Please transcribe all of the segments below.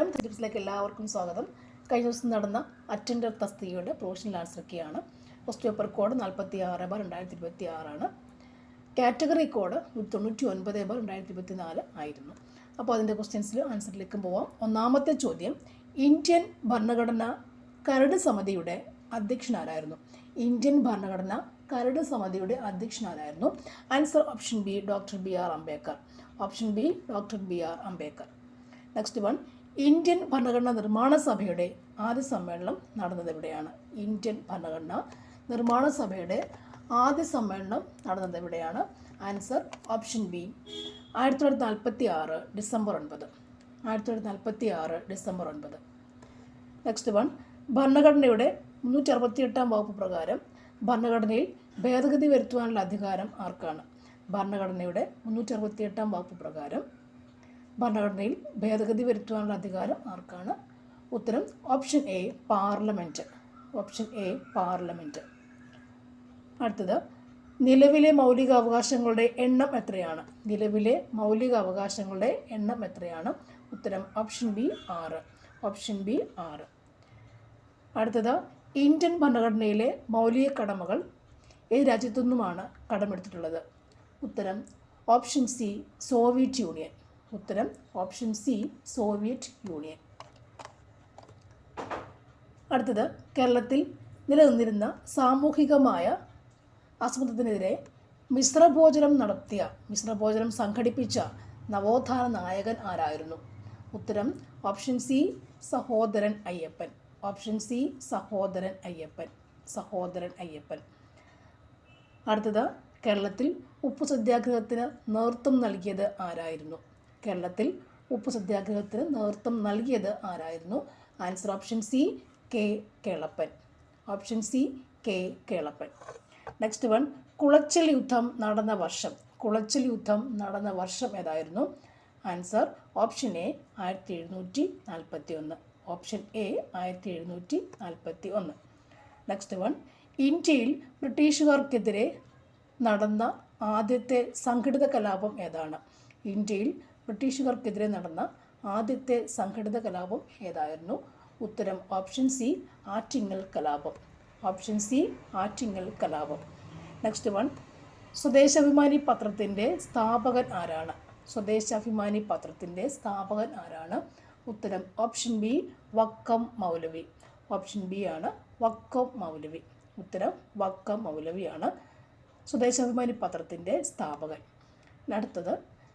നമസ്കാരം, ടിപ്സിലേക്ക് എല്ലാവർക്കും സ്വാഗതം. കഴിഞ്ഞ ദിവസം നടന്ന അറ്റൻഡർ തസ്തികയുടെ പ്രൊഫഷണൽ ആൻസർ കീ ആണ്. Question paper code 46/2026 category code 99/2024 ആയിരുന്നു. അപ്പോൾ അതിൻ്റെ ക്വസ്റ്റ്യൻസിൽ ആൻസറിലേക്കും പോവാം. ഒന്നാമത്തെ ചോദ്യം, ഇന്ത്യൻ ഭരണഘടന കരട് സമിതിയുടെ അധ്യക്ഷനാരായിരുന്നു? ഇന്ത്യൻ ഭരണഘടന കരട് സമിതിയുടെ അധ്യക്ഷനാരായിരുന്നു? Answer option B, doctor BR Ambedkar. Option B, doctor BR Ambedkar. Next one, Indian ഭരണഘടനാ നിർമ്മാണ സഭയുടെ ആദ്യ സമ്മേളനം നടന്നത് എവിടെയാണ്? ഇന്ത്യൻ ഭരണഘടനാ നിർമ്മാണ സഭയുടെ ആദ്യ സമ്മേളനം നടന്നത് എവിടെയാണ്? Answer option B, 1946 December 9. 1946 December 9. Next one, ഭരണഘടനയുടെ 368 വകുപ്പ് പ്രകാരം ഭരണഘടനയിൽ ഭേദഗതി വരുത്തുവാനുള്ള അധികാരം ആർക്കാണ്? ഭരണഘടനയുടെ 368 വകുപ്പ് പ്രകാരം ഭരണഘടനയിൽ ഭേദഗതി വരുത്തുവാനുള്ള അധികാരം ആർക്കാണ്? ഉത്തരം option A, parliament. Option A, parliament. അടുത്തത്, നിലവിലെ മൗലിക അവകാശങ്ങളുടെ എണ്ണം എത്രയാണ്? നിലവിലെ മൗലിക അവകാശങ്ങളുടെ എണ്ണം എത്രയാണ്? ഉത്തരം ഓപ്ഷൻ ബി, 6. Option B, 6. അടുത്തത്, ഇന്ത്യൻ ഭരണഘടനയിലെ മൗലിക കടമകൾ ഏത് രാജ്യത്തു നിന്നുമാണ് കടമെടുത്തിട്ടുള്ളത്? ഉത്തരം ഓപ്ഷൻ സി, സോവിയറ്റ് യൂണിയൻ. ഉത്തരം ഓപ്ഷൻ സി, സോവിയറ്റ് യൂണിയൻ. അടുത്തത്, കേരളത്തിൽ നിലനിന്നിരുന്ന സാമൂഹികമായ അസമത്വത്തിനെതിരെ മിശ്രഭോജനം സംഘടിപ്പിച്ച നവോത്ഥാന നായകൻ ആരായിരുന്നു? ഉത്തരം option C, Sahodaran Ayyappan. Option C, Sahodaran Ayyappan. Sahodaran Ayyappan. അടുത്തത്, കേരളത്തിൽ ഉപ്പു സത്യാഗ്രഹത്തിന് നേതൃത്വം നൽകിയത് ആരായിരുന്നു? കേരളത്തിൽ ഉപ്പു സത്യാഗ്രഹത്തിന് നേതൃത്വം നൽകിയത് ആരായിരുന്നു? Answer option C, K Kelappan. Option C, K Kelappan. Next one, Colachel യുദ്ധം നടന്ന വർഷം. കുളച്ചൽ യുദ്ധം നടന്ന വർഷം ഏതായിരുന്നു? Answer option A, 1741. Option A, 1741. Next one, ഇന്ത്യയിൽ ബ്രിട്ടീഷുകാർക്കെതിരെ നടന്ന ആദ്യത്തെ സംഘടിത കലാപം ഏതാണ്? ഇന്ത്യയിൽ ബ്രിട്ടീഷുകാർക്കെതിരെ നടന്ന ആദ്യത്തെ സംഘടിത കലാപം ഏതായിരുന്നു? ഉത്തരം ഓപ്ഷൻ സി, ആറ്റിങ്ങൽ കലാപം. ഓപ്ഷൻ സി, ആറ്റിങ്ങൽ കലാപം. നെക്സ്റ്റ് വൺ, സ്വദേശാഭിമാനി പത്രത്തിൻ്റെ സ്ഥാപകൻ ആരാണ്? സ്വദേശാഭിമാനി പത്രത്തിൻ്റെ സ്ഥാപകൻ ആരാണ്? ഉത്തരം ഓപ്ഷൻ ബി, വക്കം മൗലവി. ഓപ്ഷൻ ബി ആണ് വക്കം മൗലവി. ഉത്തരം വക്കം മൗലവിയാണ് സ്വദേശാഭിമാനി പത്രത്തിൻ്റെ സ്ഥാപകൻ. അടുത്തത്,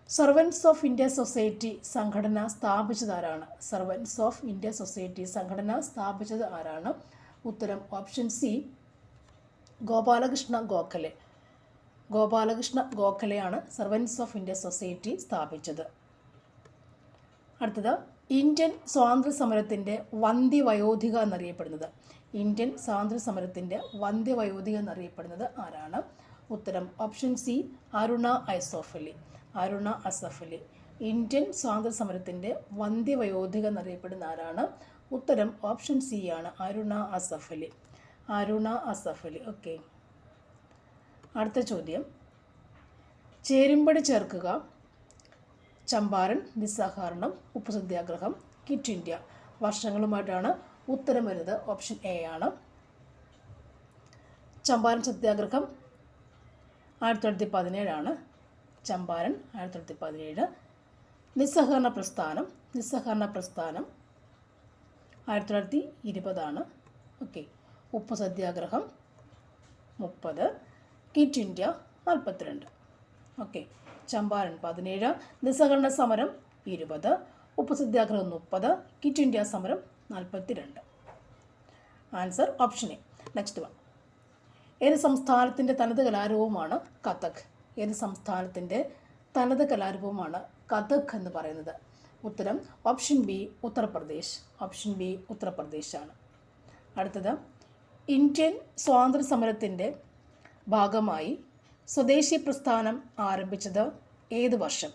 സർവൻസ് ഓഫ് ഇന്ത്യ സൊസൈറ്റി സംഘടന സ്ഥാപിച്ചത് ആരാണ്? സർവൻസ് ഓഫ് ഇന്ത്യ സൊസൈറ്റി സംഘടന സ്ഥാപിച്ചത് ആരാണ്? ഉത്തരം ഓപ്ഷൻ സി, ഗോപാലകൃഷ്ണ ഗോഖലെ. ഗോപാലകൃഷ്ണ ഗോഖലെയാണ് സർവൻസ് ഓഫ് ഇന്ത്യ സൊസൈറ്റി സ്ഥാപിച്ചത്. അടുത്തത്, ഇന്ത്യൻ സ്വാതന്ത്ര്യ സമരത്തിൻ്റെ വന്ധ്യവയോധിക എന്നറിയപ്പെടുന്നത്? ഇന്ത്യൻ സ്വാതന്ത്ര്യ സമരത്തിൻ്റെ വന്ധ്യവയോധിക എന്നറിയപ്പെടുന്നത് ആരാണ്? ഉത്തരം option C, Aruna Asaf Ali. Aruna Asaf Ali. Indian സ്വാതന്ത്ര്യ സമരത്തിൻ്റെ വന്ധ്യവയോധിക എന്നറിയപ്പെടുന്ന ആരാണ്? ഉത്തരം ഓപ്ഷൻ സി ആണ്, അരുണ അസഫ് അലി. അരുണ അസഫ് അലി. ഓക്കെ. അടുത്ത ചോദ്യം, ചേരുംപടി ചേർക്കുക, ചമ്പാരൻ, നിസ്സഹകരണം, ഉപ്പു സത്യാഗ്രഹം, ക്വിറ്റ് ഇന്ത്യ വർഷങ്ങളുമായിട്ടാണ് ഉത്തരം വരുന്നത്. ഓപ്ഷൻ എ ആണ്. ചമ്പാരൻ സത്യാഗ്രഹം 1917 ആണ്. ചമ്പാരൻ 1917. നിസ്സഹകരണ പ്രസ്ഥാനം 1920 ആണ്. ഓക്കെ. ഉപ്പു സത്യാഗ്രഹം 30, ക്വിറ്റ് ഇന്ത്യ 42. ഓക്കെ. ചമ്പാരൻ 17, നിസ്സഹകരണ സമരം 20, ഉപ്പു സത്യാഗ്രഹം 30, ക്വിറ്റ് ഇന്ത്യ സമരം 42. Answer option A. Next one, ഏത് സംസ്ഥാനത്തിൻ്റെ തനത് കലാരൂപമാണ് കഥക്? ഏത് സംസ്ഥാനത്തിൻ്റെ തനത് കലാരൂപമാണ് കഥക് എന്ന് പറയുന്നത്? ഉത്തരം option B, Uttar Pradesh. Option B, ഉത്തർപ്രദേശാണ്. അടുത്തത്, ഇന്ത്യൻ സ്വാതന്ത്ര്യ സമരത്തിൻ്റെ ഭാഗമായി സ്വദേശി പ്രസ്ഥാനം ആരംഭിച്ചത് ഏത് വർഷം?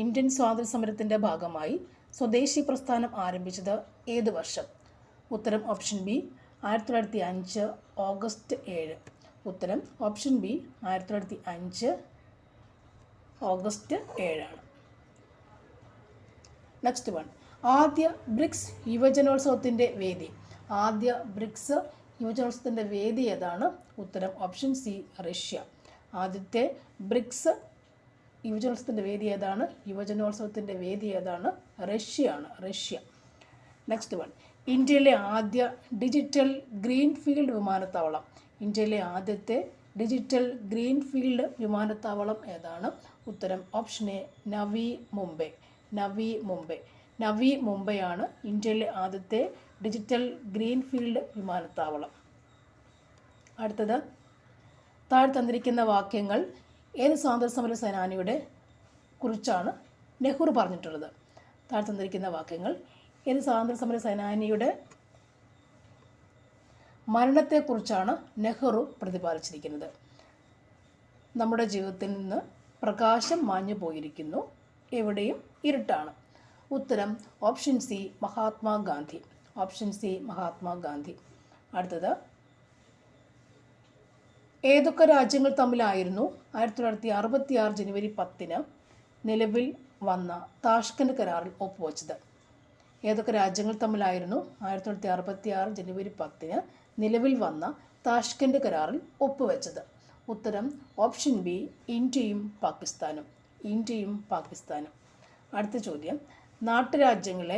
ഇന്ത്യൻ സ്വാതന്ത്ര്യ സമരത്തിൻ്റെ ഭാഗമായി സ്വദേശി പ്രസ്ഥാനം ആരംഭിച്ചത് ഏത് വർഷം? ഉത്തരം ഓപ്ഷൻ ബി, 1905 ഓഗസ്റ്റ് 7. ഉത്തരം ഓപ്ഷൻ ബി, 1905 ഓഗസ്റ്റ് 7 ആണ്. നെക്സ്റ്റ് വൺ, ആദ്യ ബ്രിക്സ് യുവജനോത്സവത്തിൻ്റെ വേദി. ആദ്യ ബ്രിക്സ് യുവജനോത്സവത്തിൻ്റെ വേദി ഏതാണ്? ഉത്തരം ഓപ്ഷൻ സി, റഷ്യ. ആദ്യത്തെ ബ്രിക്സ് യുവജനോത്സവത്തിൻ്റെ വേദി ഏതാണ്? യുവജനോത്സവത്തിൻ്റെ വേദി ഏതാണ്? റഷ്യയാണ്, റഷ്യ. നെക്സ്റ്റ് വൺ, ഇന്ത്യയിലെ ആദ്യ ഡിജിറ്റൽ ഗ്രീൻഫീൽഡ് വിമാനത്താവളം. ഇന്ത്യയിലെ ആദ്യത്തെ ഡിജിറ്റൽ ഗ്രീൻഫീൽഡ് വിമാനത്താവളം ഏതാണ്? ഉത്തരം ഓപ്ഷൻ എ, നവി മുംബൈ. നവി മുംബൈ. നവി മുംബൈയാണ് ഇന്ത്യയിലെ ആദ്യത്തെ ഡിജിറ്റൽ ഗ്രീൻഫീൽഡ് വിമാനത്താവളം. അടുത്തത്, താഴെ തന്നിരിക്കുന്ന വാക്യങ്ങൾ ഏത് സ്വാതന്ത്ര്യസമര സേനാനിയുടെ കുറിച്ചാണ് നെഹ്റു പറഞ്ഞിട്ടുള്ളത്? താഴെ തന്നിരിക്കുന്ന വാക്യങ്ങൾ ഏത് സ്വാതന്ത്ര്യസമര സേനാനിയുടെ മരണത്തെക്കുറിച്ചാണ് നെഹ്റു പ്രതിപാദിച്ചിരിക്കുന്നത്? നമ്മുടെ ജീവിതത്തിൽ നിന്ന് പ്രകാശം മാഞ്ഞു പോയിരിക്കുന്നു, എവിടെയും ഇരുട്ടാണ്. ഉത്തരം option C, Mahatma Gandhi. Option C, Mahatma Gandhi. അടുത്തത്, ഏതൊക്കെ രാജ്യങ്ങൾ തമ്മിലായിരുന്നു 1966 ജനുവരി 10 നിലവിൽ വന്ന താഷ്കന്റ് കരാറിൽ ഒപ്പുവെച്ചത്? ഏതൊക്കെ രാജ്യങ്ങൾ തമ്മിലായിരുന്നു 1966 ജനുവരി 10 നിലവിൽ വന്ന താഷ്കന്റ് കരാറിൽ ഒപ്പുവെച്ചത്? ഉത്തരം ഓപ്ഷൻ ബി, ഇന്ത്യയും പാകിസ്ഥാനും. ഇന്ത്യയും പാകിസ്ഥാനും. അടുത്ത ചോദ്യം, നാട്ടുരാജ്യങ്ങളെ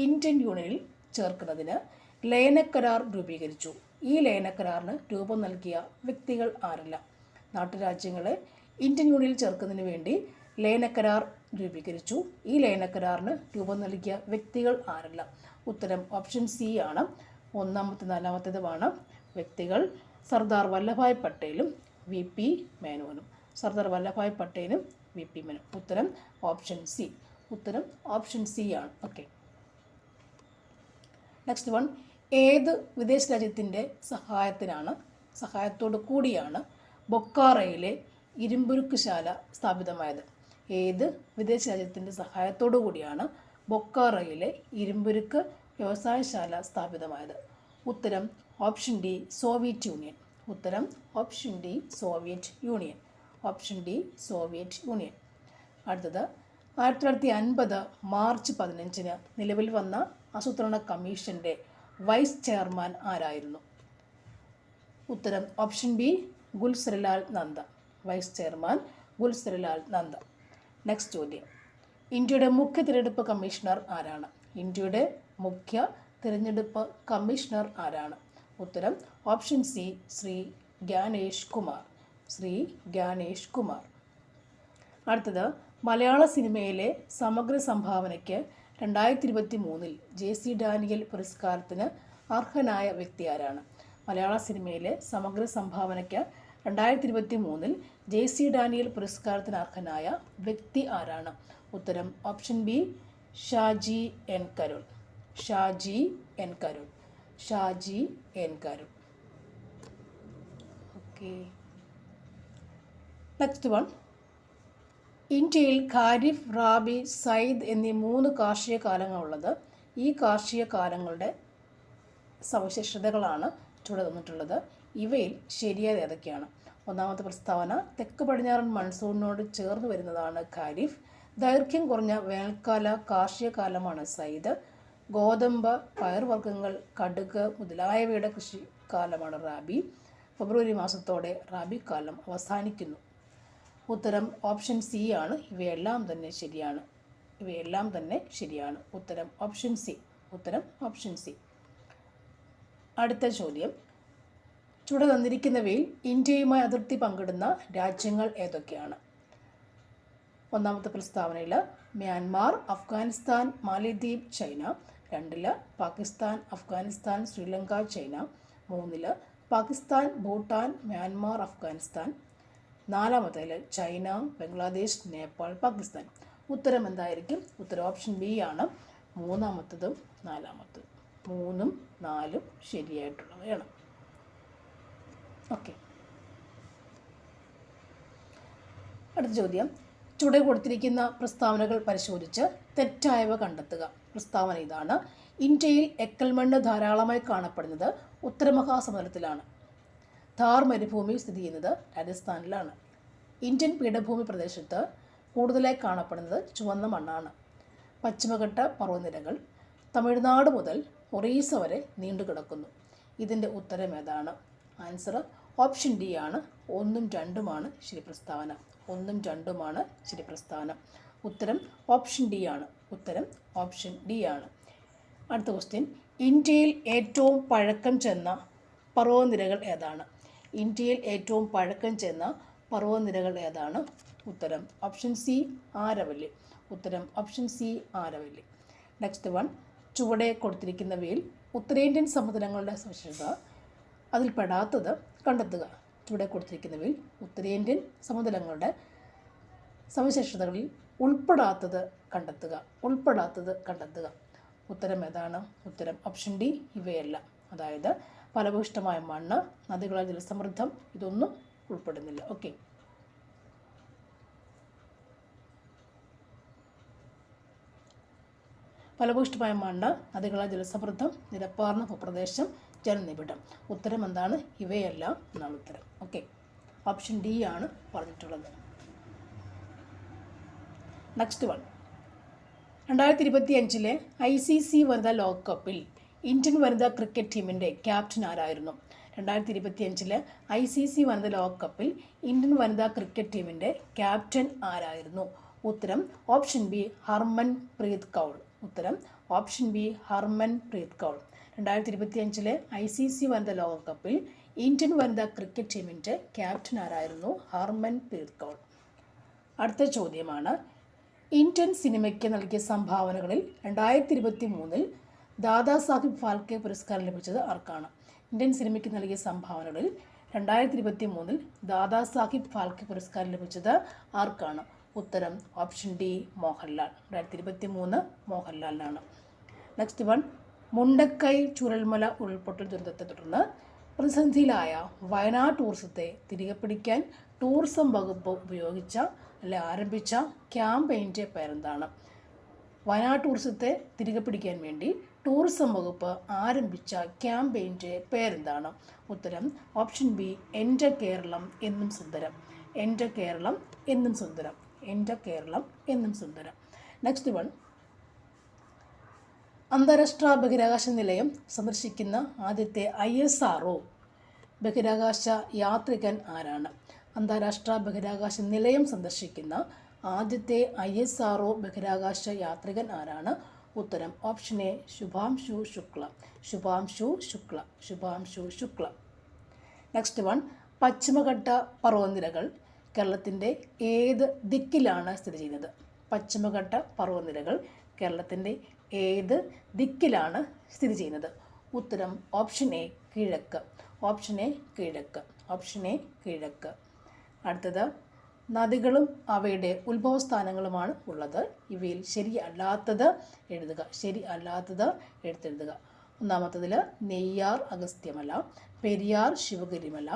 ഇന്ത്യൻ യൂണിയനിൽ ചേർക്കുന്നതിന് ലയനക്കരാർ രൂപീകരിച്ചു. ഈ ലയനക്കരാറിന് രൂപം നൽകിയ വ്യക്തികൾ ആരെല്ലാം? നാട്ടുരാജ്യങ്ങളെ ഇന്ത്യൻ യൂണിയനിൽ ചേർക്കുന്നതിന് വേണ്ടി ലയനക്കരാർ രൂപീകരിച്ചു. ഈ ലയനക്കരാറിന് രൂപം നൽകിയ വ്യക്തികൾ ആരെല്ലാം? ഉത്തരം ഓപ്ഷൻ സി ആണ്. ഒന്നാമത്തെ നാലാമത്തേതുമാണ് വ്യക്തികൾ സർദാർ വല്ലഭായ് പട്ടേലും വി പി മേനോനും. സർദാർ വല്ലഭായ് പട്ടേലും വി പി മേനോൻ. ഉത്തരം ഓപ്ഷൻ സി. ഉത്തരം ഓപ്ഷൻ സി ആണ്. ഓക്കെ. നെക്സ്റ്റ് വൺ, ഏത് വിദേശ രാജ്യത്തിൻ്റെ സഹായത്തോടു കൂടിയാണ് ബൊക്കാറയിലെ ഇരുമ്പുരുക്കുശാല സ്ഥാപിതമായത്? ഏത് വിദേശ രാജ്യത്തിൻ്റെ സഹായത്തോടു കൂടിയാണ് ബൊക്കാറയിലെ ഇരുമ്പുരുക്ക് വ്യവസായശാല സ്ഥാപിതമായത്? ഉത്തരം ഓപ്ഷൻ ഡി, സോവിയറ്റ് യൂണിയൻ. ഉത്തരം option D, Soviet union. Option D, Soviet union. അടുത്തത്, 1950 മാർച്ച് 15 നിലവിൽ വന്ന ആസൂത്രണ കമ്മീഷൻ്റെ വൈസ് ചെയർമാൻ ആരായിരുന്നു? ഉത്തരം option B, Gulzarilal Nanda. Vice chairman Gulzarilal Nanda. Next ചോദ്യം, ഇന്ത്യയുടെ മുഖ്യ തിരഞ്ഞെടുപ്പ് കമ്മീഷണർ ആരാണ്? ഇന്ത്യയുടെ മുഖ്യ തിരഞ്ഞെടുപ്പ് കമ്മീഷണർ ആരാണ്? ഉത്തരം ഓപ്ഷൻ സി, ശ്രീ ജ്ഞാനേഷ് കുമാർ. ശ്രീ ജ്ഞാനേഷ് കുമാർ. അടുത്തത്, മലയാള സിനിമയിലെ സമഗ്ര സംഭാവനയ്ക്ക് 2023 JC ഡാനിയൽ പുരസ്കാരത്തിന് അർഹനായ വ്യക്തി ആരാണ്? മലയാള സിനിമയിലെ സമഗ്ര സംഭാവനയ്ക്ക് 2023 JC ഡാനിയൽ പുരസ്കാരത്തിന് അർഹനായ വ്യക്തി ആരാണ്? ഉത്തരം option B, Shaji N Karun. Shaji N Karun. Shaji N Karun. Okay. Next one, ഇന്ത്യയിൽ ഖാരിഫ്, റാബി, സയ്ദ് എന്നീ 3 കാർഷിക കാലങ്ങളുള്ളത്. ഈ കാർഷിക കാലങ്ങളുടെ സവിശേഷതകളാണ് ചുവടെ തന്നിട്ടുള്ളത്. ഇവയിൽ ശരിയായത് ഏതൊക്കെയാണ്? ഒന്നാമത്തെ പ്രസ്താവന, തെക്ക് പടിഞ്ഞാറൻ മൺസൂണിനോട് ചേർന്ന് വരുന്നതാണ് ഖാരിഫ്. ദൈർഘ്യം കുറഞ്ഞ വേനൽക്കാല കാർഷിക കാലമാണ് സയ്ദ്. ഗോതമ്പ്, പയർവർഗ്ഗങ്ങൾ, കടുക് മുതലായവയുടെ കൃഷിക്കാലമാണ് റാബി. ഫെബ്രുവരി മാസത്തോടെ റാബി കാലം അവസാനിക്കുന്നു. ഉത്തരം ഓപ്ഷൻ സി ആണ്. ഇവയെല്ലാം തന്നെ ശരിയാണ്. ഇവയെല്ലാം തന്നെ ശരിയാണ്. ഉത്തരം ഓപ്ഷൻ സി. ഉത്തരം ഓപ്ഷൻ സി. അടുത്ത ചോദ്യം, ചുവടെ തന്നിരിക്കുന്നവയിൽ ഇന്ത്യയുമായി അതിർത്തി പങ്കിടുന്ന രാജ്യങ്ങൾ ഏതൊക്കെയാണ്? ഒന്നാമത്തെ പ്രസ്താവനയിൽ മ്യാൻമാർ, അഫ്ഗാനിസ്ഥാൻ, മാലിദ്വീപ്, China. 2 Pakistan, Afghanistan, Sri Lanka, China. 3 Pakistan, Bhutan, Myanmar, Afghanistan. 4 China, Bangladesh, Nepal, Pakistan. ഉത്തരം എന്തായിരിക്കും? ഉത്തരം ഓപ്ഷൻ ബി ആണ്. 3-ാമത്തതും 4-ാമത്തതും. 3ഉം 4ഉം ശരിയായിട്ടുള്ളവയാണ്. ഓക്കെ. അടുത്ത ചോദ്യം, ചുവടെ കൊടുത്തിരിക്കുന്ന പ്രസ്താവനകൾ പരിശോധിച്ച് തെറ്റായവ കണ്ടെത്തുക. പ്രസ്താവന ഇതാണ്: ഇന്ത്യയിൽ എക്കൽമണ്ണ് ധാരാളമായി കാണപ്പെടുന്നത് ഉത്തരമഹാസമതലത്തിലാണ്. ഥാർ മരുഭൂമി സ്ഥിതി ചെയ്യുന്നത് രാജസ്ഥാനിലാണ്. ഇന്ത്യൻ പീഠഭൂമി പ്രദേശത്ത് കൂടുതലായി കാണപ്പെടുന്നത് ചുവന്ന മണ്ണാണ്. പശ്ചിമഘട്ട പർവ്വതനിരകൾ തമിഴ്നാട് മുതൽ ഒറീസ വരെ നീണ്ടു കിടക്കുന്നു. ഇതിൻ്റെ ഉത്തരം ഏതാണ്? ആൻസർ ഓപ്ഷൻ ഡി ആണ്. 1ഉം 2ഉമാണ് ശരി പ്രസ്താവന. 1ഉം 2ഉമാണ് ശരി പ്രസ്താവന. ഉത്തരം ഓപ്ഷൻ ഡി ആണ്. ഉത്തരം ഓപ്ഷൻ ഡി ആണ്. അടുത്ത ക്വസ്റ്റ്യൻ, ഇന്ത്യയിൽ ഏറ്റവും പഴക്കം ചെന്ന പർവ്വതനിരകൾ ഏതാണ്? ഇന്ത്യയിൽ ഏറ്റവും പഴക്കം ചെന്ന പർവ്വതനിരകൾ ഏതാണ്? ഉത്തരം ഓപ്ഷൻ സി ആരവല്ലി. ഉത്തരം option C Aravalli. Next one, ചുവടെ കൊടുത്തിരിക്കുന്നവയിൽ ഉത്തരേന്ത്യൻ സമതലങ്ങളുടെ സവിശേഷത അതിൽ പെടാത്തത് കണ്ടെത്തുക. ചുവടെ കൊടുത്തിരിക്കുന്നവയിൽ ഉത്തരേന്ത്യൻ സമതലങ്ങളുടെ സവിശേഷതകളിൽ ഉൾപ്പെടാത്തത് കണ്ടെത്തുക. ഉൾപ്പെടാത്തത് കണ്ടെത്തുക. ഉത്തരം ഏതാണ്? ഉത്തരം ഓപ്ഷൻ ഡി ഇവയല്ല. അതായത് ഫലഭൂയിഷ്ഠമായ മണ്ണ്, നദികളാൽ ജലസമൃദ്ധം, ഇതൊന്നും ഉൾപ്പെടുന്നില്ല. ഓക്കെ. ഫലഭൂയിഷ്ഠമായ മണ്ണ്, നദികളാൽ ജലസമൃദ്ധം, നിരപ്പാർന്ന ഭൂപ്രദേശം, ജലനിബിഡം. ഉത്തരം എന്താണ്? ഇവയല്ല എന്നാണ് ഉത്തരം. ഓക്കെ. ഓപ്ഷൻ ഡി ആണ് പറഞ്ഞിട്ടുള്ളത്. നെക്സ്റ്റ് വൺ, 2025 ICC വനിതാ ലോകകപ്പിൽ ഇന്ത്യൻ വനിതാ ക്രിക്കറ്റ് ടീമിൻ്റെ ക്യാപ്റ്റൻ ആരായിരുന്നു? 2025 ICC വനിതാ ലോകകപ്പിൽ ഇന്ത്യൻ വനിതാ ക്രിക്കറ്റ് ടീമിൻ്റെ ക്യാപ്റ്റൻ ആരായിരുന്നു? ഉത്തരം ഓപ്ഷൻ ബി ഹർമൻ പ്രീത് കൗർ. ഉത്തരം option B Harman Preet Kaur. 2025 ICC വനിതാ ലോകകപ്പിൽ ഇന്ത്യൻ വനിതാ ക്രിക്കറ്റ് ടീമിൻ്റെ ക്യാപ്റ്റൻ ആരായിരുന്നു? ഹർമൻ പ്രീത് കൗർ. അടുത്ത ചോദ്യമാണ്, ഇന്ത്യൻ സിനിമയ്ക്ക് നൽകിയ സംഭാവനകളിൽ 2023 ദാദാസാഹിബ് ഫാൽക്കെ പുരസ്കാരം ലഭിച്ചത് ആർക്കാണ്? ഇന്ത്യൻ സിനിമയ്ക്ക് നൽകിയ സംഭാവനകളിൽ 2023 ദാദാസാഹിബ് ഫാൽക്കെ പുരസ്കാരം ലഭിച്ചത് ആർക്കാണ്? ഉത്തരം ഓപ്ഷൻ ഡി മോഹൻലാൽ. 2023 മോഹൻലാലിനാണ്. നെക്സ്റ്റ് വൺ, മുണ്ടക്കൈ ചുരൽമല ഉരുൾപൊട്ടൽ ദുരന്തത്തെ തുടർന്ന് പ്രതിസന്ധിയിലായ വയനാട് ടൂറിസത്തെ തിരികെ പിടിക്കാൻ ടൂറിസം വകുപ്പ് ആരംഭിച്ച ക്യാമ്പയിൻ്റെ പേരെന്താണ്? വയനാട് ടൂറിസത്തെ തിരികെ പിടിക്കാൻ വേണ്ടി ടൂറിസം വകുപ്പ് ആരംഭിച്ച ക്യാമ്പയിൻ്റെ പേരെന്താണ്? ഉത്തരം ഓപ്ഷൻ ബി എൻ്റെ കേരളം എന്നും സുന്ദരം. എൻ്റെ കേരളം എന്നും സുന്ദരം. എൻ്റെ കേരളം എന്നും സുന്ദരം. നെക്സ്റ്റ് വൺ, അന്താരാഷ്ട്ര ബഹിരാകാശ നിലയം സന്ദർശിക്കുന്ന ആദ്യത്തെ ISRO ബഹിരാകാശ യാത്രികൻ ആരാണ്? അന്താരാഷ്ട്ര ബഹിരാകാശ നിലയം സന്ദർശിക്കുന്ന ആദ്യത്തെ ISRO ബഹിരാകാശ യാത്രികൻ ആരാണ്? ഉത്തരം option A Shubhanshu Shukla. Shubhanshu Shukla. Shubhanshu Shukla. Next one, പശ്ചിമഘട്ട പർവ്വതനിരകൾ കേരളത്തിൻ്റെ ഏത് ദിക്കിലാണ് സ്ഥിതി ചെയ്യുന്നത്? പശ്ചിമഘട്ട പർവ്വതനിരകൾ കേരളത്തിൻ്റെ ഏത് ദിക്കിലാണ് സ്ഥിതി ചെയ്യുന്നത്? ഉത്തരം ഓപ്ഷൻ എ കിഴക്ക്. ഓപ്ഷൻ എ കിഴക്ക്. ഓപ്ഷൻ എ കിഴക്ക്. അടുത്തത്, നദികളും അവയുടെ ഉത്ഭവസ്ഥാനങ്ങളുമാണ് ഉള്ളത്. ഇവയിൽ ശരിയല്ലാത്തത് എഴുതുക. ശരിയല്ലാത്തത് എടുത്തെഴുതുക. ഒന്നാമത്തതിൽ നെയ്യാർ അഗസ്ത്യമല, പെരിയാർ ശിവഗിരിമല,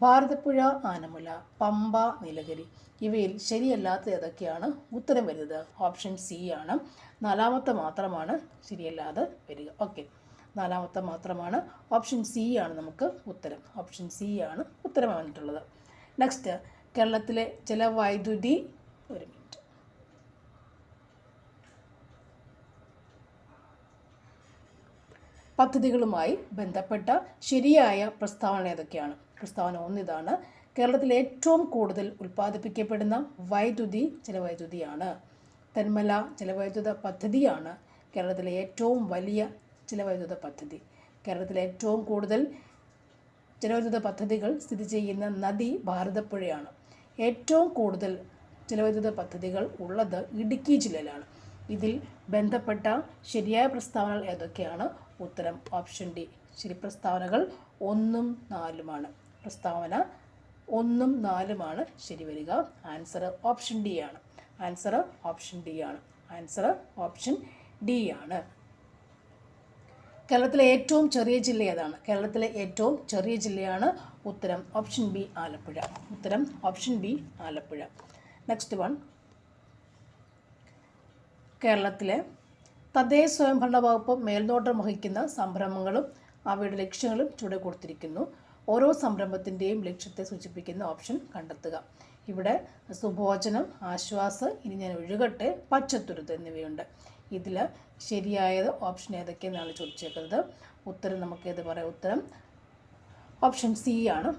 ഭാരതപ്പുഴ ആനമല, പമ്പ നീലഗിരി. ഇവയിൽ ശരിയല്ലാത്ത ഏതൊക്കെയാണ്? ഉത്തരം വരുന്നത് ഓപ്ഷൻ സി ആണ്. നാലാമത്തെ മാത്രമാണ് ശരിയല്ലാതെ വരിക. ഓക്കെ, നാലാമത്തെ മാത്രമാണ്. ഓപ്ഷൻ സി ആണ് നമുക്ക് ഉത്തരം. ഓപ്ഷൻ സി ആണ് ഉത്തരം വന്നിട്ടുള്ളത്. നെക്സ്റ്റ്, കേരളത്തിലെ ജലവൈദ്യുതി പദ്ധതികളുമായി ബന്ധപ്പെട്ട ശരിയായ പ്രസ്താവന ഏതൊക്കെയാണ്? പ്രസ്താവന 1 ഇതാണ്: കേരളത്തിൽ ഏറ്റവും കൂടുതൽ ഉൽപ്പാദിപ്പിക്കപ്പെടുന്ന വൈദ്യുതി ജലവൈദ്യുതിയാണ്. തെന്മല ജലവൈദ്യുത പദ്ധതിയാണ് കേരളത്തിലെ ഏറ്റവും വലിയ ജലവൈദ്യുത പദ്ധതി. കേരളത്തിലെ ഏറ്റവും കൂടുതൽ ജലവൈദ്യുത പദ്ധതികൾ സ്ഥിതി ചെയ്യുന്ന നദി ഭാരതപ്പുഴയാണ്. ഏറ്റവും കൂടുതൽ ജലവൈദ്യുത പദ്ധതികൾ ഉള്ളത് ഇടുക്കി ജില്ലയിലാണ്. ഇതിൽ ബന്ധപ്പെട്ട ശരിയായ പ്രസ്താവനകൾ ഏതൊക്കെയാണ്? ഉത്തരം ഓപ്ഷൻ ഡി. ശരി പ്രസ്താവനകൾ 1ഉം 4ഉമാണ്. പ്രസ്താവന 1ഉം 4ഉമാണ് ശരി വരിക. ആൻസർ ഓപ്ഷൻ ഡി ആണ്. ആൻസർ ഓപ്ഷൻ ഡി ആണ്. ആൻസർ ഓപ്ഷൻ ഡി ആണ്. കേരളത്തിലെ ഏറ്റവും ചെറിയ ജില്ല ഏതാണ്? കേരളത്തിലെ ഏറ്റവും ചെറിയ ജില്ലയാണ് ഉത്തരം ഓപ്ഷൻ ബി ആലപ്പുഴ. ഉത്തരം option B Alappuzha. Next one, കേരളത്തിലെ തദ്ദേശ സ്വയംഭരണ വകുപ്പ് മേൽനോട്ടം വഹിക്കുന്ന സംരംഭങ്ങളും അവയുടെ ലക്ഷ്യങ്ങളും ചുവടെ കൊടുത്തിരിക്കുന്നു. ഓരോ സംരംഭത്തിൻ്റെയും ലക്ഷ്യത്തെ സൂചിപ്പിക്കുന്ന ഓപ്ഷൻ കണ്ടെത്തുക. ഇവിടെ സുഭോജനം, ആശ്വാസ്, ഇനി ഞാൻ ഒഴുകട്ടെ, പച്ചത്തുരുത്ത് എന്നിവയുണ്ട്. ഇതിൽ ശരിയായത് ഓപ്ഷൻ ഏതൊക്കെയെന്നാണ് ചോദിച്ചേക്കുന്നത്. ഉത്തരം നമുക്കേത് പറയാം? ഉത്തരം ഓപ്ഷൻ സി ആണ്.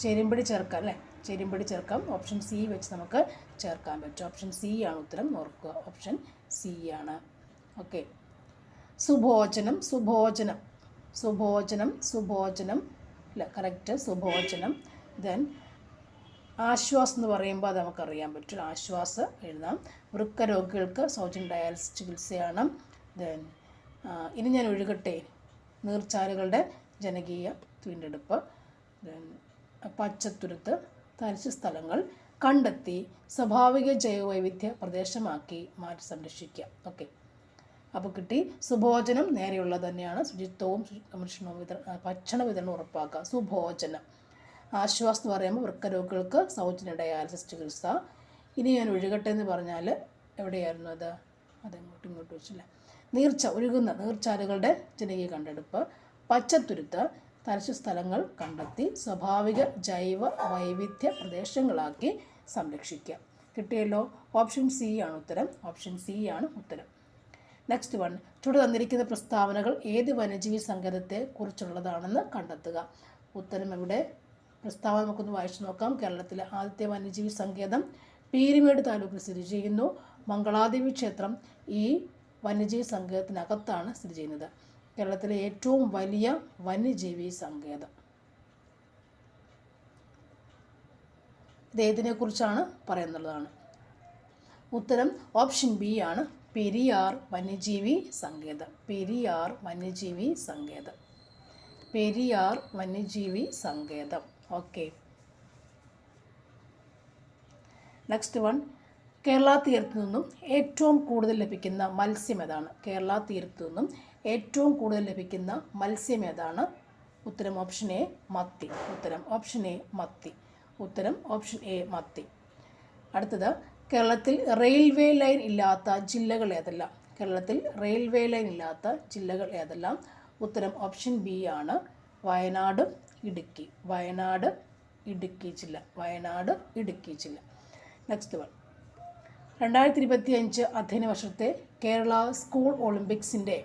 ചേരുംപടി ചേർക്കാം അല്ലേ? ചേരുംപടി ചേർക്കാം. ഓപ്ഷൻ സി വെച്ച് നമുക്ക് ചേർക്കാൻ പറ്റും. ഓപ്ഷൻ സി ആണ് ഉത്തരം, ഓർക്കുക. ഓപ്ഷൻ സി ആണ്. ഓക്കെ. സുഭോജനം, സുഭോജനം, സുഭോജനം, സുഭോജനം അല്ല, കറക്റ്റ്, സുഭോജനം. ദെൻ ആശ്വാസം എന്ന് പറയുമ്പോൾ അത് നമുക്കറിയാൻ പറ്റും. ആശ്വാസം എഴുതാം. വൃക്ക രോഗികൾക്ക് സൗജന്യ ഡയാലിസിസ് ചികിത്സയാണ്. ദെൻ ഇനി ഞാൻ ഒഴുകട്ടെ, നീർച്ചാലുകളുടെ ജനകീയ വീണ്ടെടുപ്പ്. ദെൻ പച്ചത്തുരുത്ത്, തരിശു സ്ഥലങ്ങൾ കണ്ടെത്തി സ്വാഭാവിക ജൈവവൈവിധ്യ പ്രദേശമാക്കി മാറ്റി സംരക്ഷിക്കുക. ഓക്കെ, അപ്പോൾ കിട്ടി. സുഭോജനം നേരെയുള്ളത് തന്നെയാണ്. ശുചിത്വവും സംരക്ഷണവും ഭക്ഷണ വിതരണം ഉറപ്പാക്കുക. സുഭോജനം. ആശ്വാസം എന്ന് പറയുമ്പോൾ വൃക്കരോഗികൾക്ക് സൗജന്യ ഡയാലിസിസ് ചികിത്സ. ഇനി ഞാൻ ഒഴുകട്ടെ എന്ന് പറഞ്ഞാൽ എവിടെയായിരുന്നു അത്? ഇങ്ങോട്ട് വെച്ചില്ല. ഒഴുകുന്ന നീർച്ചാലുകളുടെ ജനകീയ കണ്ടെടുപ്പ്. പച്ചത്തുരുത്ത്, തരിശു സ്ഥലങ്ങൾ കണ്ടെത്തി സ്വാഭാവിക ജൈവ വൈവിധ്യ പ്രദേശങ്ങളാക്കി സംരക്ഷിക്കുക. കിട്ടിയല്ലോ. ഓപ്ഷൻ സി ആണ് ഉത്തരം. ഓപ്ഷൻ സി ആണ് ഉത്തരം. Next one. ചുവടെ തന്നിരിക്കുന്ന പ്രസ്താവനകൾ ഏത് വന്യജീവി സങ്കേതത്തെ കുറിച്ചുള്ളതാണെന്ന് കണ്ടെത്തുക. ഉത്തരം എവിടെ? പ്രസ്താവന നമുക്കൊന്ന് വായിച്ചു നോക്കാം. കേരളത്തിലെ ആദ്യത്തെ വന്യജീവി സങ്കേതം പീരുമേട് താലൂക്കിൽ സ്ഥിതി ചെയ്യുന്നു. മംഗളാദേവി ക്ഷേത്രം ഈ വന്യജീവി സങ്കേതത്തിനകത്താണ് സ്ഥിതി ചെയ്യുന്നത്. കേരളത്തിലെ ഏറ്റവും വലിയ വന്യജീവി സങ്കേതം ഇതേതിനെക്കുറിച്ചാണ് പറയുന്നുള്ളതാണ്. ഉത്തരം ഓപ്ഷൻ ബി ആണ്. പെരിയാർ വന്യജീവി സങ്കേതം. പെരിയാർ വന്യജീവി സങ്കേതം. പെരിയാർ വന്യജീവി സങ്കേതം. ഓക്കെ. Next one. കേരള തീരത്തു നിന്നും ഏറ്റവും കൂടുതൽ ലഭിക്കുന്ന മത്സ്യം ഏതാണ്? കേരള തീരത്തു നിന്നും ഏറ്റവും കൂടുതൽ ലഭിക്കുന്ന മത്സ്യം ഏതാണ്? ഉത്തരം ഓപ്ഷൻ എ, മത്തി. ഉത്തരം ഓപ്ഷൻ എ, മത്തി. ഉത്തരം ഓപ്ഷൻ എ, മത്തി. അടുത്തത്. കേരളത്തിൽ റെയിൽവേ ലൈൻ ഇല്ലാത്ത ജില്ലകൾ ഏതെല്ലാം? കേരളത്തിൽ റെയിൽവേ ലൈൻ ഇല്ലാത്ത ജില്ലകൾ ഏതെല്ലാം? ഉത്തരം ഓപ്ഷൻ ബി ആണ്. വയനാട്, ഇടുക്കി. വയനാട്, ഇടുക്കി ജില്ല. വയനാട്, ഇടുക്കി ജില്ല. Next one. 2025 അധ്യയന വർഷത്തെ കേരള സ്കൂൾ ഒളിമ്പിക്സിൻ്റെ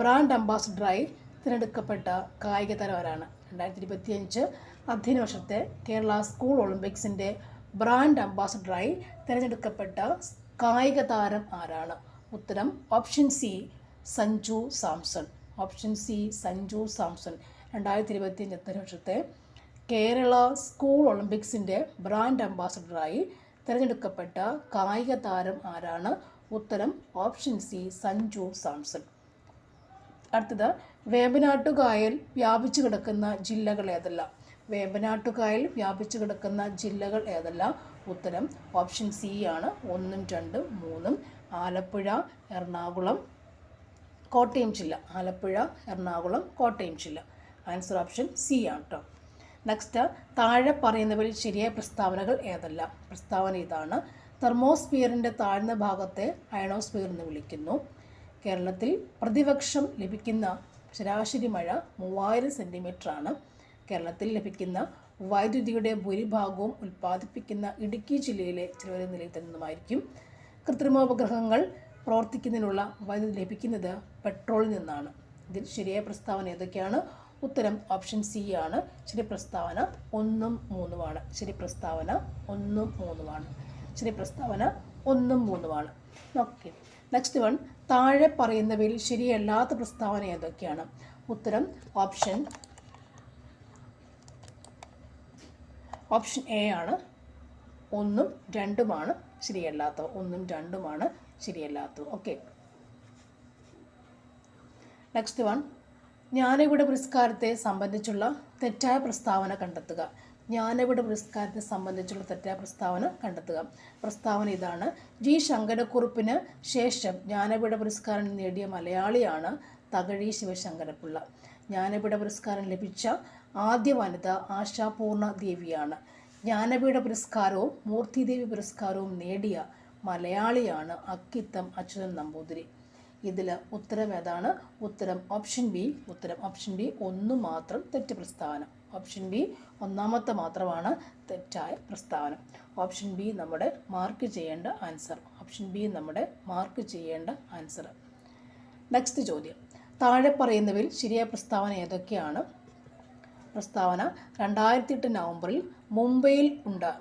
ബ്രാൻഡ് അംബാസഡറായി തിരഞ്ഞെടുക്കപ്പെട്ട കായിക താരം ആരാണ്? 2025 അധ്യയന വർഷത്തെ കേരള സ്കൂൾ ഒളിമ്പിക്സിൻ്റെ ബ്രാൻഡ് അംബാസഡറായി തിരഞ്ഞെടുക്കപ്പെട്ട കായിക താരം ആരാണ്? ഉത്തരം option C, Sanju Samson. Option C, Sanju Samson. 2025 അധ്യയന വർഷത്തെ കേരള സ്കൂൾ ഒളിമ്പിക്സിൻ്റെ ബ്രാൻഡ് അംബാസഡറായി തിരഞ്ഞെടുക്കപ്പെട്ട കായിക താരം ആരാണ്? ഉത്തരം ഓപ്ഷൻ സി, സഞ്ജു സാംസൺ. അടുത്തത്. വേമ്പനാട്ടുകായൽ വ്യാപിച്ചു കിടക്കുന്ന ജില്ലകൾ ഏതെല്ലാം? വേമ്പനാട്ടുകായൽ വ്യാപിച്ചു കിടക്കുന്ന ജില്ലകൾ ഏതെല്ലാം? ഉത്തരം ഓപ്ഷൻ സി ആണ്. 1, 2, 3. ആലപ്പുഴ, എറണാകുളം, കോട്ടയം ജില്ല. ആലപ്പുഴ, എറണാകുളം, കോട്ടയം ജില്ല. ആൻസർ ഓപ്ഷൻ സി ആണ് കേട്ടോ. നെക്സ്റ്റ്. താഴെ പറയുന്നവരിൽ ശരിയായ പ്രസ്താവനകൾ ഏതെല്ലാം? പ്രസ്താവന ഇതാണ്. തെർമോസ്ഫിയറിൻ്റെ താഴ്ന്ന ഭാഗത്തെ അയണോസ്ഫിയർ എന്ന് വിളിക്കുന്നു. കേരളത്തിൽ പ്രതിവർഷം ലഭിക്കുന്ന ശരാശരി മഴ 3000 സെൻറ്റിമീറ്ററാണ്. കേരളത്തിൽ ലഭിക്കുന്ന വൈദ്യുതിയുടെ ഭൂരിഭാഗവും ഉൽപ്പാദിപ്പിക്കുന്ന ഇടുക്കി ജില്ലയിലെ ചിലവരെ നിലയിൽ നിന്നുമായിരിക്കും. കൃത്രിമോപഗ്രഹങ്ങൾ പ്രവർത്തിക്കുന്നതിനുള്ള വൈദ്യുതി ലഭിക്കുന്നത് പെട്രോളിൽ നിന്നാണ്. ഇതിൽ ശരിയായ പ്രസ്താവന ഏതൊക്കെയാണ്? ഉത്തരം ഓപ്ഷൻ സി ആണ്. ശരി പ്രസ്താവന 1, 3 ആണ്. ശരി പ്രസ്താവന 1, 3 ആണ്. ശരി പ്രസ്താവന 1, 3 ആണ്. ഓക്കെ. Next one. താഴെ പറയുന്നവയിൽ ശരിയല്ലാത്ത പ്രസ്താവന ഏതൊക്കെയാണ്? ഉത്തരം ഓപ്ഷൻ എ ആണ്. 1, 2 ശരിയല്ലാത്തത്. 1, 2 ശരിയല്ലാത്തത്. ഓക്കെ. Next one. ജ്ഞാനപീഠ പുരസ്കാരത്തെ സംബന്ധിച്ചുള്ള തെറ്റായ പ്രസ്താവന കണ്ടെത്തുക. ജ്ഞാനപീഠ പുരസ്കാരത്തെ സംബന്ധിച്ചുള്ള തെറ്റായ പ്രസ്താവന കണ്ടെത്തുക. പ്രസ്താവന ഇതാണ്. ജി ശങ്കരക്കുറുപ്പിന് ശേഷം ജ്ഞാനപീഠ പുരസ്കാരം നേടിയ മലയാളിയാണ് തകഴി ശിവശങ്കരപ്പിള്ള. ജ്ഞാനപീഠ പുരസ്കാരം ലഭിച്ച ആദ്യ വനിത ആശാപൂർണ ദേവിയാണ്. ജ്ഞാനപീഠ പുരസ്കാരവും മൂർത്തിദേവി പുരസ്കാരവും നേടിയ മലയാളിയാണ് അക്കിത്തം അച്യുതൻ നമ്പൂതിരി. ഇതിൽ ഉത്തരം ഏതാണ്? ഉത്തരം ഓപ്ഷൻ ബി. ഉത്തരം ഓപ്ഷൻ ബി. 1 മാത്രം തെറ്റ് പ്രസ്താവന. ഓപ്ഷൻ ബി ഒന്നാമത്തെ മാത്രമാണ് തെറ്റായ പ്രസ്താവന. ഓപ്ഷൻ ബി നമ്മുടെ മാർക്ക് ചെയ്യേണ്ട ആൻസർ. ഓപ്ഷൻ ബി നമ്മുടെ മാർക്ക് ചെയ്യേണ്ട ആൻസർ. നെക്സ്റ്റ് ചോദ്യം, താഴെ പറയുന്നവയിൽ ശരിയായ പ്രസ്താവന ഏതൊക്കെയാണ്? പ്രസ്താവന 2008 നവംബറിൽ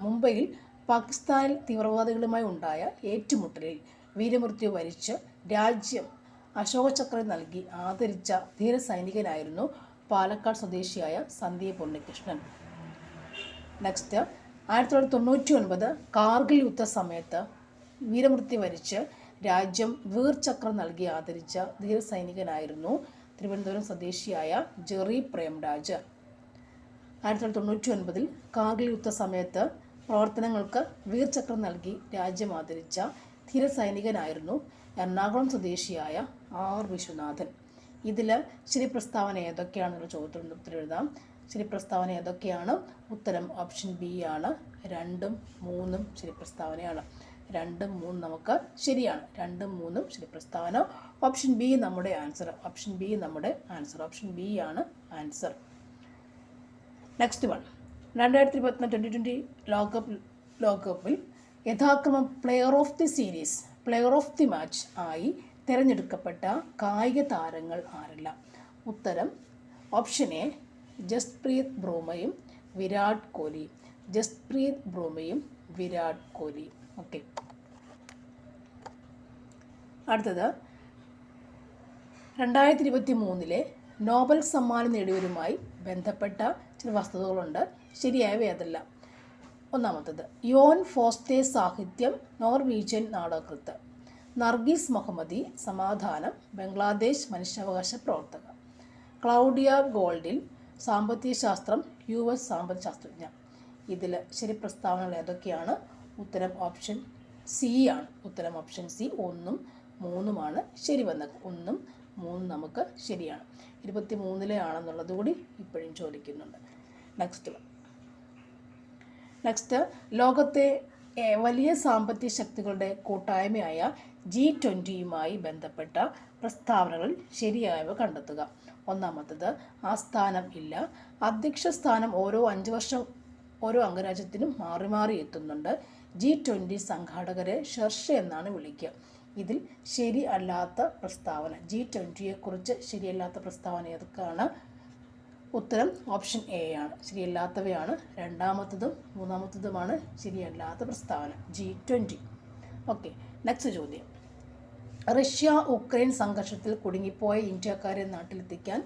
മുംബൈയിൽ പാകിസ്ഥാനിൽ തീവ്രവാദികളുമായി ഉണ്ടായ ഏറ്റുമുട്ടലിൽ വീരമൃത്യു വരിച്ച് രാജ്യം അശോക ചക്രം നൽകി ആദരിച്ച ധീര സൈനികനായിരുന്നു പാലക്കാട് സ്വദേശിയായ സന്ദീപ് ഉണ്ണികൃഷ്ണൻ. നെക്സ്റ്റ്, 1999 കാർഗിൽ യുദ്ധ സമയത്ത് വീരമൃത്യു വരിച്ച് രാജ്യം വീർ ചക്രം നൽകി ആദരിച്ച ധീര സൈനികനായിരുന്നു തിരുവനന്തപുരം സ്വദേശിയായ ജെറി പ്രേംരാജ്. 1999 കാർഗിൽ യുദ്ധ സമയത്ത് പ്രവർത്തനങ്ങൾക്ക് വീർ ചക്രം നൽകി രാജ്യം ആദരിച്ച ധീര സൈനികനായിരുന്നു എറണാകുളം സ്വദേശിയായ ആർ വിശ്വനാഥൻ. ഇതിൽ ശരി പ്രസ്താവന ഏതൊക്കെയാണെന്നുള്ള ചോദ്യത്തിന് ഉത്തരം എഴുതാം. ശരി പ്രസ്താവന ഏതൊക്കെയാണ്? ഉത്തരം ഓപ്ഷൻ ബി ആണ്. 2ഉം 3ഉം ശരി പ്രസ്താവനയാണ്. 2ഉം 3ഉം നമുക്ക് ശരിയാണ്. 2ഉം 3ഉം ശരി പ്രസ്താവന. ഓപ്ഷൻ ബി നമ്മുടെ ആൻസർ. ഓപ്ഷൻ ബി നമ്മുടെ ആൻസർ. ഓപ്ഷൻ ബി ആണ് ആൻസർ. നെക്സ്റ്റ് വൺ, 2024-2020 ലോകകപ്പിൽ യഥാക്രമം player of the series, player of the match ആയി തിരഞ്ഞെടുക്കപ്പെട്ട കായിക താരങ്ങൾ ആരെല്ലാം? ഉത്തരം ഓപ്ഷൻ എ ജസ്പ്രീത് ബുംറയും വിരാട് കോഹ്ലിയും. ജസ്പ്രീത് ബുംറയും വിരാട് കോഹ്ലിയും. ഓക്കെ, അടുത്തത് 2023 നോബൽ സമ്മാനം നേടിയവരുമായി ബന്ധപ്പെട്ട ചില വസ്തുതകളുണ്ട്. ശരിയായവ ഏതെല്ലാം? ഒന്നാമത്തത്, യോൻ ഫോസ്റ്റേ സാഹിത്യം, നോർവീജിയൻ നാടകകൃത്ത്. നർഗീസ് മുഹമ്മദി സമാധാനം, ബംഗ്ലാദേശ് മനുഷ്യാവകാശ പ്രവർത്തക. ക്ലൗഡിയ ഗോൾഡിൽ സാമ്പത്തിക ശാസ്ത്രം, US സാമ്പത്തിക ശാസ്ത്രജ്ഞ. ഇതിൽ ശരി പ്രസ്താവനകൾ ഏതൊക്കെയാണ്? ഉത്തരം ഓപ്ഷൻ സി ആണ്. ഉത്തരം ഓപ്ഷൻ സി. 1ഉം 3ഉമാണ് ശരി വന്നത്. 1ഉം 3ഉം നമുക്ക് ശരിയാണ്. 23 ആണെന്നുള്ളത് കൂടി ഇപ്പോഴും ചോദിക്കുന്നുണ്ട്. നെക്സ്റ്റ്, ലോകത്തെ വലിയ സാമ്പത്തിക ശക്തികളുടെ കൂട്ടായ്മയായ G20യുമായി ബന്ധപ്പെട്ട പ്രസ്താവനകൾ ശരിയായവ കണ്ടെത്തുക. ഒന്നാമത്തത്, ആസ്ഥാനം ഇല്ല. അധ്യക്ഷ സ്ഥാനം ഓരോ 5 വർഷം ഓരോ അംഗരാജ്യത്തിനും മാറി മാറി എത്തുന്നുണ്ട്. G20 സംഘാടകരെ ഷെർഷ എന്നാണ് വിളിക്കുക. ഇതിൽ ശരി അല്ലാത്ത പ്രസ്താവന, G20യെക്കുറിച്ച് ശരിയല്ലാത്ത പ്രസ്താവന ഏതൊക്കെയാണ്? ഉത്തരം ഓപ്ഷൻ എ ആണ്. ശരിയല്ലാത്തവയാണ് 2ാമത്തതും 3ാമത്തതുമാണ് ശരിയല്ലാത്ത പ്രസ്താവന. G20. ഓക്കെ, നെക്സ്റ്റ് ചോദ്യം, റഷ്യ ഉക്രൈൻ സംഘർഷത്തിൽ കുടുങ്ങിപ്പോയ ഇന്ത്യക്കാരെ നാട്ടിലെത്തിക്കാൻ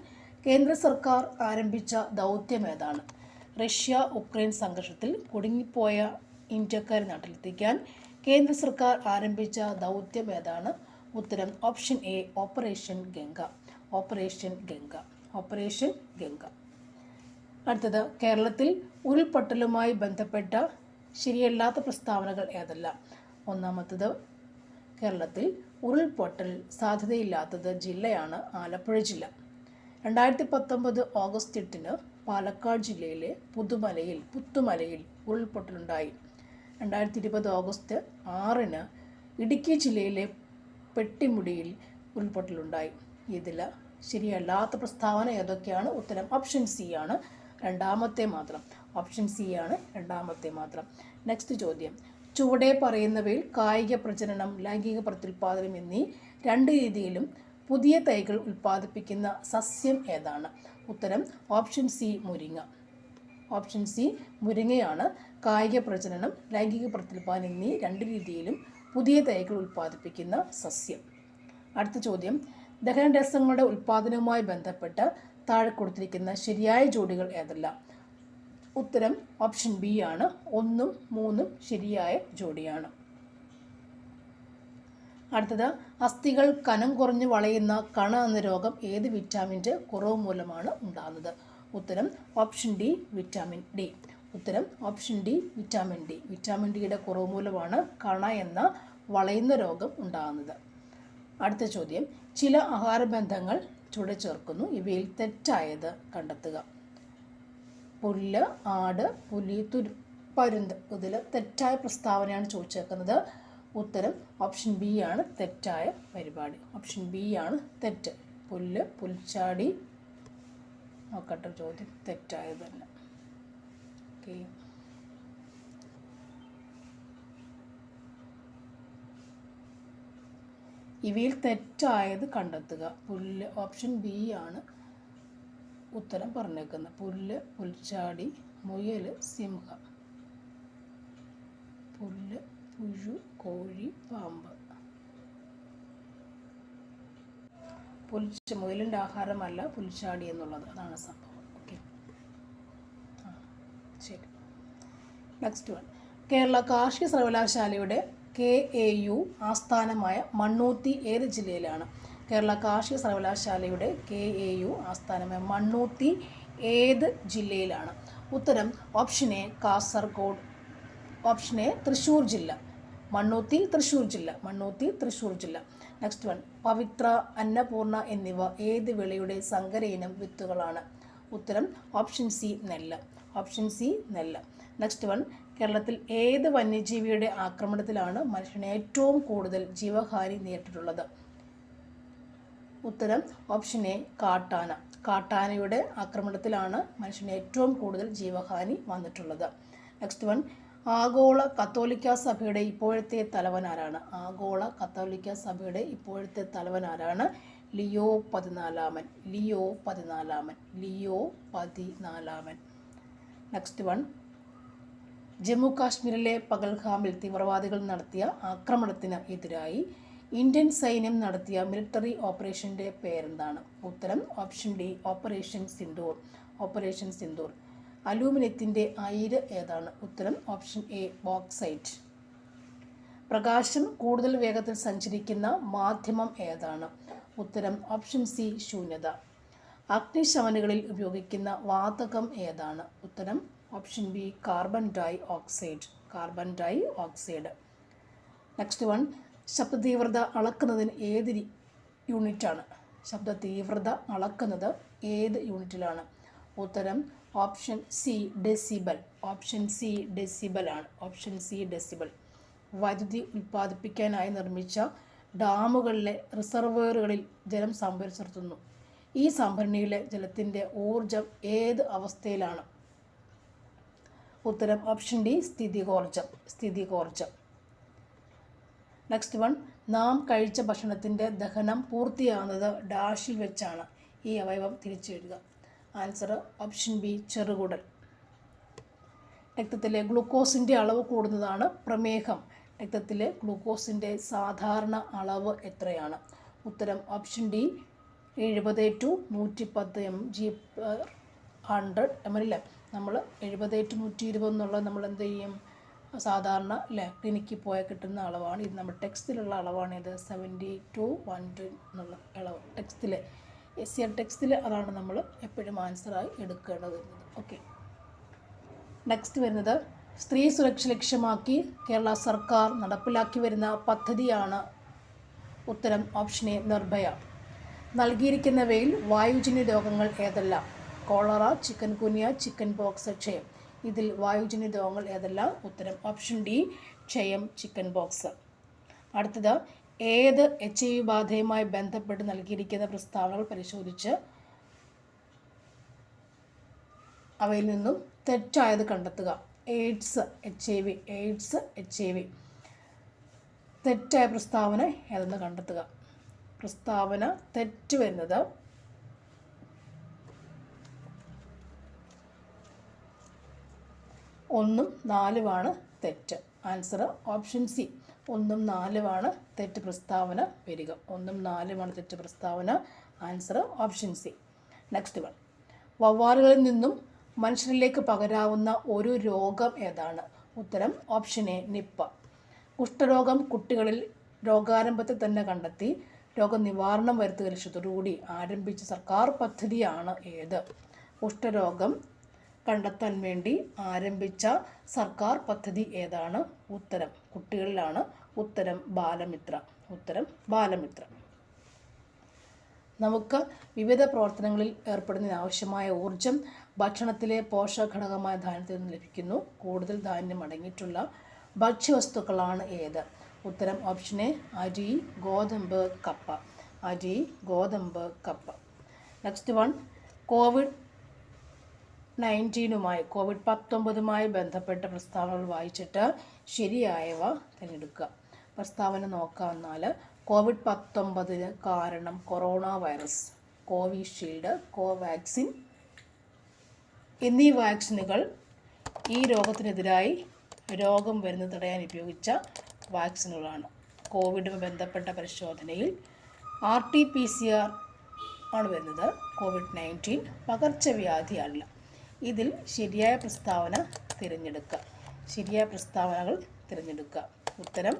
കേന്ദ്ര സർക്കാർ ആരംഭിച്ച ദൗത്യം ഏതാണ്? റഷ്യ ഉക്രൈൻ സംഘർഷത്തിൽ കുടുങ്ങിപ്പോയ ഇന്ത്യക്കാരെ നാട്ടിലെത്തിക്കാൻ കേന്ദ്ര സർക്കാർ ആരംഭിച്ച ദൗത്യം ഏതാണ്? ഉത്തരം option A operation Ganga. Operation Ganga. Operation Ganga. അടുത്തത്, കേരളത്തിൽ ഉരുൾപൊട്ടലുമായി ബന്ധപ്പെട്ട ശരിയല്ലാത്ത പ്രസ്താവനകൾ ഏതെല്ലാം? ഒന്നാമത്തത്, കേരളത്തിൽ ഉരുൾപൊട്ടൽ സാധ്യതയില്ലാത്തത് ജില്ലയാണ് ആലപ്പുഴ ജില്ല. 2019 ഓഗസ്റ്റ് 8 പാലക്കാട് ജില്ലയിലെ പുത്തുമലയിൽ ഉരുൾപൊട്ടലുണ്ടായി. 2020 ഓഗസ്റ്റ് 6 ഇടുക്കി ജില്ലയിലെ പെട്ടിമുടിയിൽ ഉരുൾപൊട്ടലുണ്ടായി. ഇതിൽ ശരിയല്ലാത്ത പ്രസ്താവന ഏതൊക്കെയാണ്? ഉത്തരം ഓപ്ഷൻ സി ആണ്. 2ാമത്തെ മാത്രം. ഓപ്ഷൻ സി ആണ് 2ാമത്തെ മാത്രം. നെക്സ്റ്റ് ചോദ്യം, ചുവടെ പറയുന്നവയിൽ കായിക പ്രജനനം, ലൈംഗിക പ്രത്യുൽപാദനം എന്നീ 2 രീതിയിലും പുതിയ തൈകൾ ഉൽപ്പാദിപ്പിക്കുന്ന സസ്യം ഏതാണ്? ഉത്തരം ഓപ്ഷൻ സി മുരിങ്ങ. ഓപ്ഷൻ സി മുരിങ്ങയാണ് കായിക പ്രജനനം, ലൈംഗിക പ്രത്യുൽപാദനം എന്നീ 2 രീതിയിലും പുതിയ തൈകൾ ഉൽപ്പാദിപ്പിക്കുന്ന സസ്യം. അടുത്ത ചോദ്യം, ദഹനരസങ്ങളുടെ ഉൽപ്പാദനവുമായി ബന്ധപ്പെട്ട് താഴെ കൊടുത്തിരിക്കുന്ന ശരിയായ ജോഡികൾ ഏതെല്ലാം? ഉത്തരം ഓപ്ഷൻ ബി ആണ്. 1ഉം 3ഉം ശരിയായ ജോഡിയാണ്. അടുത്തത്, അസ്ഥികൾ കനം കുറഞ്ഞു വളയുന്ന കണ എന്ന രോഗം ഏത് വിറ്റാമിൻ്റെ കുറവ് മൂലമാണ് ഉണ്ടാകുന്നത്? ഉത്തരം ഓപ്ഷൻ ഡി വിറ്റാമിൻ ഡി. ഉത്തരം option D vitamin D. Vitamin ഡിയുടെ കുറവ് മൂലമാണ് കണ എന്ന വളയുന്ന രോഗം ഉണ്ടാകുന്നത്. അടുത്ത ചോദ്യം, ചില ആഹാരബന്ധങ്ങൾ ചുവടെ ചേർക്കുന്നു. ഇവയിൽ തെറ്റായത് കണ്ടെത്തുക. പുല്ല്, ആട്, പുലി, പരുന്ത്. ഇതിൽ തെറ്റായ പ്രസ്താവനയാണ് ചോദിച്ചേക്കുന്നത്. ഉത്തരം ഓപ്ഷൻ ബി ആണ് തെറ്റായ പരിപാടി. ഓപ്ഷൻ ബി ആണ് തെറ്റ്. പുല്ല്, പുൽച്ചാടി. നോക്കട്ടെ ചോദ്യം തെറ്റായത് തന്നെ. ഓക്കെ. ഇവയിൽ തെറ്റായത് കണ്ടെത്തുക. പുല്ല്, ഓപ്ഷൻ ബി ആണ് ഉത്തരം പറഞ്ഞേക്കുന്നത്. പുല്ല്, പുൽച്ചാടി, മുയൽ, സിംഹം. പുല്ല്, പുഴു, കോഴി, പാമ്പ്. മുയലിൻ്റെ ആഹാരമല്ല പുൽച്ചാടി എന്നുള്ളത്, അതാണ് സംഭവം. ഓക്കെ, ശരി. Next one. കേരള കാർഷിക സർവകലാശാലയുടെ KAU ആസ്ഥാനമായ മണ്ണൂത്തി ഏത് ജില്ലയിലാണ്? കേരള കാർഷിക സർവകലാശാലയുടെ KAU ആസ്ഥാനമായ മണ്ണൂത്തി ഏത് ജില്ലയിലാണ്? ഉത്തരം option A Kasaragod, option A Thrissur ജില്ല. മണ്ണൂത്തി തൃശ്ശൂർ ജില്ല, മണ്ണൂത്തി തൃശ്ശൂർ ജില്ല. Next one. പവിത്ര, അന്നപൂർണ എന്നിവ ഏത് വിളയുടെ സങ്കര ഇനം വിത്തുകളാണ്? ഉത്തരം ഓപ്ഷൻ സി നെല്ല്, ഓപ്ഷൻ സി നെല്ല്. Next one. കേരളത്തിൽ ഏത് വന്യജീവിയുടെ ആക്രമണത്തിലാണ് മനുഷ്യന് ഏറ്റവും കൂടുതൽ ജീവഹാനി നേരിട്ടിട്ടുള്ളത്? ഉത്തരം ഓപ്ഷൻ എ കാട്ടാന. കാട്ടാനയുടെ ആക്രമണത്തിലാണ് മനുഷ്യന് ഏറ്റവും കൂടുതൽ ജീവഹാനി വന്നിട്ടുള്ളത്. Next one. ആഗോള കത്തോലിക്ക സഭയുടെ ഇപ്പോഴത്തെ തലവൻ ആരാണ്? ആഗോള കത്തോലിക്ക സഭയുടെ ഇപ്പോഴത്തെ തലവൻ ആരാണ്? Leo 14. Leo 14. Leo 14. Next one. Jammu കാശ്മീരിലെ പകൽഗാമിൽ തീവ്രവാദികൾ നടത്തിയ ആക്രമണത്തിന് എതിരായി ഇന്ത്യൻ സൈന്യം നടത്തിയ മിലിറ്ററി ഓപ്പറേഷൻ്റെ പേരെന്താണ്? ഉത്തരം option D operation Sindoor, operation Sindoor. അലൂമിനിയത്തിൻ്റെ അയിര് ഏതാണ്? ഉത്തരം ഓപ്ഷൻ എ ബോക്സൈറ്റ്. പ്രകാശം കൂടുതൽ വേഗത്തിൽ സഞ്ചരിക്കുന്ന മാധ്യമം ഏതാണ്? ഉത്തരം ഓപ്ഷൻ സി ശൂന്യത. അഗ്നിശമനികളിൽ ഉപയോഗിക്കുന്ന വാതകം ഏതാണ്? ഉത്തരം option B carbon dioxide, carbon dioxide. Next one. ശബ്ദ തീവ്രത അളക്കുന്നതിന് ഏത് യൂണിറ്റാണ്? ശബ്ദ തീവ്രത അളക്കുന്നത് ഏത് യൂണിറ്റിലാണ്? ഉത്തരം option C decibel, option C decibel ആണ്, ഓപ്ഷൻ സി ഡെസിബൽ. വൈദ്യുതി ഉൽപ്പാദിപ്പിക്കാനായി നിർമ്മിച്ച ഡാമുകളിലെ റിസർവോയറുകളിൽ ജലം സംഭരിച്ചു നിർത്തുന്നു. ഈ സംഭരണിയിലെ ജലത്തിൻ്റെ ഊർജം ഏത് അവസ്ഥയിലാണ്? ഉത്തരം ഓപ്ഷൻ ഡി സ്ഥിതികോർജം, സ്ഥിതികോർജം. Next one. നാം കഴിച്ച ഭക്ഷണത്തിൻ്റെ ദഹനം പൂർത്തിയാകുന്നത് ഡാഷിൽ വെച്ചാണ്. ഈ അവയവം തിരിച്ചെഴുതുക. ആൻസർ ഓപ്ഷൻ ബി ചെറുകുടൽ. രക്തത്തിലെ ഗ്ലൂക്കോസിൻ്റെ അളവ് കൂടുന്നതാണ് പ്രമേഹം. രക്തത്തിലെ ഗ്ലൂക്കോസിൻ്റെ സാധാരണ അളവ് എത്രയാണ്? ഉത്തരം ഓപ്ഷൻ ഡി 70-110 mg/100 ml. നമ്മൾ 70-120 എന്നുള്ളത് നമ്മൾ എന്ത് ചെയ്യും? സാധാരണ അല്ലേ ക്ലിനിക്കിൽ പോയാൽ കിട്ടുന്ന അളവാണ് ഇത്. നമ്മുടെ ടെക്സ്റ്റിലുള്ള അളവാണ് ഇത്. 70-110 എന്നുള്ള അളവ് ടെക്സ്റ്റിൽ, SCR ടെക്സ്റ്റിൽ അതാണ് നമ്മൾ എപ്പോഴും ആൻസറായി എടുക്കേണ്ടത്. ഓക്കെ. നെക്സ്റ്റ് വരുന്നത് സ്ത്രീ സുരക്ഷ ലക്ഷ്യമാക്കി കേരള സർക്കാർ നടപ്പിലാക്കി വരുന്ന പദ്ധതിയാണ്. ഉത്തരം ഓപ്ഷൻ എ നിർഭയ. നൽകിയിരിക്കുന്നവയിൽ വായുജന്യ രോഗങ്ങൾ ഏതെല്ലാം? കോളറ, ചിക്കൻ ഗുനിയ, ചിക്കൻ പോക്സ്, ക്ഷയം. ഇതിൽ വായുജന്യ രോഗങ്ങൾ ഏതെല്ലാം? ഉത്തരം ഓപ്ഷൻ ഡി ക്ഷയം, ചിക്കൻ പോക്സ്. അടുത്തത്. ഏത് HIV ബാധയുമായി ബന്ധപ്പെട്ട് നൽകിയിരിക്കുന്ന പ്രസ്താവനകൾ പരിശോധിച്ച് അവയിൽ നിന്നും തെറ്റായത് കണ്ടെത്തുക. AIDS, HIV, AIDS, HIV. തെറ്റായ പ്രസ്താവന ഏതെന്ന് കണ്ടെത്തുക. പ്രസ്താവന തെറ്റ് വരുന്നത് 1-4 തെറ്റ്. ആൻസർ ഓപ്ഷൻ സി 1-4 തെറ്റ് പ്രസ്താവന വരിക. 1-4 തെറ്റ് പ്രസ്താവന. Answer option C. Next one. വവ്വാലുകളിൽ നിന്നും മനുഷ്യരിലേക്ക് പകരാവുന്ന ഒരു രോഗം ഏതാണ്? ഉത്തരം ഓപ്ഷൻ എ നിപ്പ. കുഷ്ഠരോഗം കുട്ടികളിൽ രോഗാരംഭത്തിൽ തന്നെ കണ്ടെത്തി രോഗനിവാരണം വരുത്തുക ലക്ഷ്യത്തോടുകൂടി ആരംഭിച്ച സർക്കാർ പദ്ധതിയാണ് ഏത്? കുഷ്ഠരോഗം കണ്ടെത്താൻ വേണ്ടി ആരംഭിച്ച സർക്കാർ പദ്ധതി ഏതാണ്? ഉത്തരം കുട്ടികളിലാണ്. ഉത്തരം ബാലമിത്ര, ഉത്തരം ബാലമിത്ര. നമുക്ക് വിവിധ പ്രവർത്തനങ്ങളിൽ ഏർപ്പെടുന്നതിനാവശ്യമായ ഊർജം ഭക്ഷണത്തിലെ പോഷകഘടകമായ ധാന്യത്തിൽ നിന്ന് ലഭിക്കുന്നു. കൂടുതൽ ധാന്യം അടങ്ങിയിട്ടുള്ള ഭക്ഷ്യവസ്തുക്കളാണ് ഏത്? ഉത്തരം ഓപ്ഷൻ എ അരി, ഗോതമ്പ്, കപ്പ. അരി, ഗോതമ്പ്, കപ്പ. Next one. കോവിഡ്-19 ബന്ധപ്പെട്ട പ്രസ്താവനകൾ വായിച്ചിട്ട് ശരിയായവ തിരഞ്ഞെടുക്കുക. പ്രസ്താവന നോക്കാമെന്നാൽ കോവിഡ്-19 കാരണം കൊറോണ വൈറസ്, കോവിഷീൽഡ്, കോവാക്സിൻ എന്നീ വാക്സിനുകൾ ഈ രോഗത്തിനെതിരായി രോഗം വരുന്നത് തടയാൻ ഉപയോഗിച്ച വാക്സിനുകളാണ്. കോവിഡുമായി ബന്ധപ്പെട്ട പരിശോധനയിൽ RT-PCR ആണ് വരുന്നത്. കോവിഡ്-19 പകർച്ചവ്യാധി അല്ല. ഇതിൽ ശരിയായ പ്രസ്താവന തിരഞ്ഞെടുക്കുക. ശരിയായ പ്രസ്താവനകൾ തിരഞ്ഞെടുക്കുക. ഉത്തരം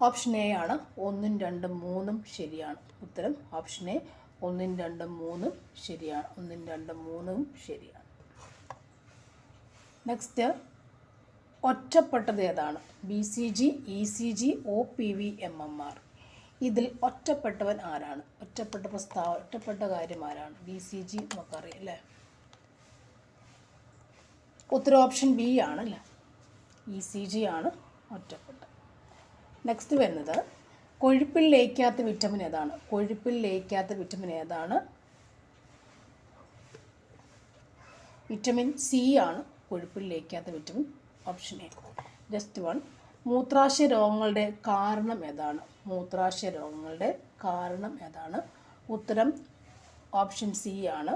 ഓപ്ഷൻ എ ആണ്. 1, 2, 3 ശരിയാണ്. ഉത്തരം ഓപ്ഷൻ എ 1, 2, 3 ശരിയാണ്. 1, 2, 3 ശരിയാണ്. നെക്സ്റ്റ്, ഒറ്റപ്പെട്ടത് ഏതാണ്? BCG, ECG, OPV, MMR. ഇതിൽ ഒറ്റപ്പെട്ടവൻ ആരാണ്? ഒറ്റപ്പെട്ട കാര്യം ആരാണ്? BCG നമുക്കറിയാം അല്ലേ? ഉത്തരം ഓപ്ഷൻ ബി ആണല്ലേ. ECG ആണ് ഒറ്റപ്പെട്ട. നെക്സ്റ്റ് വരുന്നത്, കൊഴുപ്പിൽ ലയിക്കാത്ത വിറ്റമിൻ ഏതാണ്? കൊഴുപ്പിൽ ലയിക്കാത്ത വിറ്റമിൻ ഏതാണ്? വിറ്റമിൻ സി ആണ് കൊഴുപ്പിൽ ലയിക്കാത്ത വിറ്റമിൻ. Option A. ജസ്റ്റ് 1. മൂത്രാശയ രോഗങ്ങളുടെ കാരണം ഏതാണ്? മൂത്രാശയ രോഗങ്ങളുടെ കാരണം ഏതാണ്? ഉത്തരം ഓപ്ഷൻ സി ആണ്.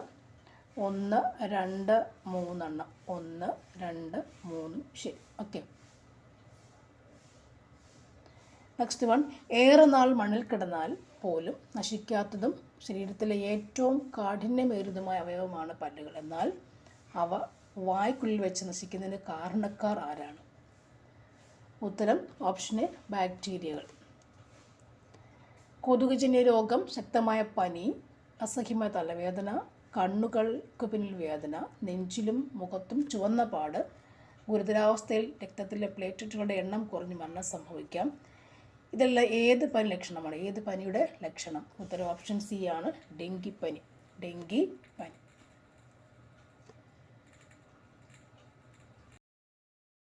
1, 2, 3 1, 2, 3 ശരി. ഓക്കെ. നെക്സ്റ്റ് 1. ഏറെ നാൾ മണ്ണിൽ കിടന്നാൽ പോലും നശിക്കാത്തതും ശരീരത്തിലെ ഏറ്റവും കാഠിന്യമേറിയതുമായ അവയവമാണ് പല്ലുകൾ. എന്നാൽ അവ വായ്ക്കുള്ളിൽ വെച്ച് നശിക്കുന്നതിന് കാരണക്കാർ ആരാണ്? ഉത്തരം ഓപ്ഷൻ എ, ബാക്ടീരിയകൾ. കൊതുകുജന്യ രോഗം, ശക്തമായ പനി, അസഹ്യമായ തലവേദന, കണ്ണുകൾക്ക് പിന്നിൽ വേദന, നെഞ്ചിലും മുഖത്തും ചുവന്ന പാട്, ഗുരുതരാവസ്ഥയിൽ രക്തത്തിലെ പ്ലേറ്റ്ലെറ്റുകളുടെ എണ്ണം കുറഞ്ഞ് മരണം സംഭവിക്കാം. ഇതെല്ലാം ഏത് പനി ലക്ഷണമാണ്? ഏത് പനിയുടെ ലക്ഷണം? ഉത്തരം ഓപ്ഷൻ സി ആണ്, ഡെങ്കിപ്പനി.